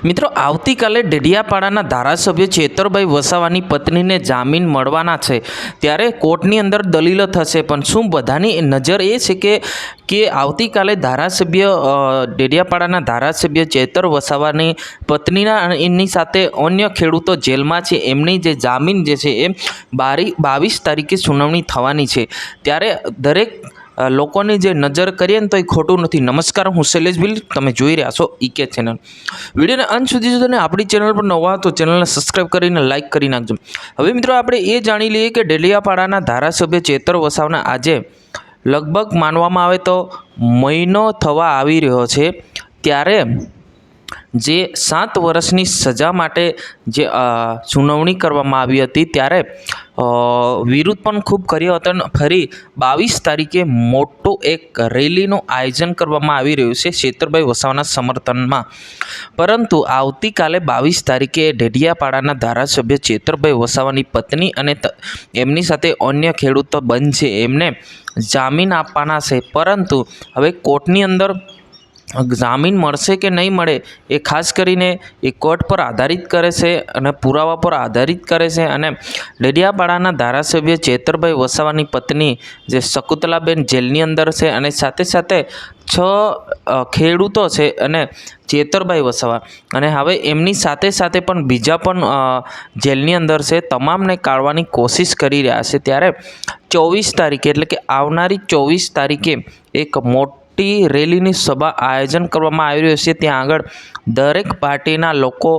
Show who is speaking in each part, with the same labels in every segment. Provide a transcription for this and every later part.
Speaker 1: મિત્રો, આવતીકાલે ડેડિયાપાડાના ધારાસભ્ય ચેતરભાઈ વસાવાની પત્નીને જામીન મળવાના છે, ત્યારે કોર્ટની અંદર દલીલો થશે. પણ શું બધાની નજર એ છે કે આવતીકાલે ધારાસભ્ય ડેડિયાપાડાના ધારાસભ્ય ચેતર વસાવાની પત્નીના એની સાથે અન્ય ખેડૂતો જેલમાં છે, એમની જે જામીન જે છે એ 22 તારીખે સુનાવણી થવાની છે. ત્યારે દરેક લોકોની જે નજર કરીએ ને તો એ ખોટું નથી. નમસ્કાર, હું શૈલેષ ભીલ, તમે જોઈ રહ્યા છો ઈકે ચેનલ. વિડીયોને અંત સુધી જો તમે આપણી ચેનલ પર નવા તો ચેનલને સબસ્ક્રાઈબ કરીને લાઇક કરી નાખજો. હવે મિત્રો, આપણે એ જાણી લઈએ કે ડેડિયાપાડાના ધારાસભ્ય ચેતર વસાવાના આજે લગભગ માનવામાં આવે તો મહિનો થવા આવી રહ્યો છે. ત્યારે જે 7 વર્ષની સજા માટે જે સુનાવણી કરવામાં આવી હતી, ત્યારે વિરોધ પણ ખૂબ કર્યો હતો અને ફરી 22 તારીખે મોટું એક રેલીનું આયોજન કરવામાં આવી રહ્યું છે ચેતરભાઈ વસાવાના સમર્થનમાં. પરંતુ આવતીકાલે 22 તારીખે ડેડિયાપાડાના ધારાસભ્ય ચેતરભાઈ વસાવાની પત્ની અને એમની સાથે અન્ય ખેડૂતો બંધ છે, એમને જામીન આપવાના છે. પરંતુ હવે કોર્ટની અંદર જામીન મળશે કે નહીં મળે એ ખાસ કરીને એ કોર્ટ પર આધારિત કરે છે અને પુરાવા પર આધારિત કરે છે. અને ડેડિયાપાડાના ધારાસભ્ય ચેતરભાઈ વસાવાની પત્ની જે શકુંતલાબેન જેલની અંદર છે અને સાથે સાથે 6 ખેડૂતો છે અને ચેતરભાઈ વસાવા, અને હવે એમની સાથે સાથે પણ બીજા પણ જેલની અંદર છે, તમામને કાઢવાની કોશિશ કરી રહ્યા છે. ત્યારે 24 તારીખે એટલે કે આવનારી 24 તારીખે એક મોટી રેલીની સભા આયોજન કરવામાં આવી રહ્યું છે. ત્યાં આગળ દરેક પાર્ટીના લોકો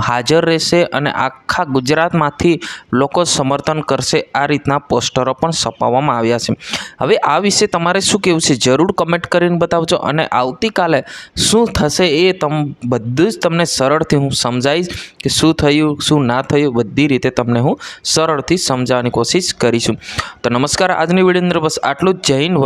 Speaker 1: હાજર રહેશે અને આખા ગુજરાતમાંથી લોકો સમર્થન કરશે. આ રીતના પોસ્ટરો પણ છપાવવામાં આવ્યા છે. હવે આ વિશે તમારે શું કહેવું છે જરૂર કમેન્ટ કરીને બતાવજો. અને આવતીકાલે શું થશે એ બધું જ તમને સરળથી હું સમજાવીશ કે શું થયું શું ના થયું, બધી રીતે તમને હું સરળથી સમજાવવાની કોશિશ કરીશું. તો નમસ્કાર, આજની વિડીયોની અંદર બસ આટલું જ. જય હિન્દ.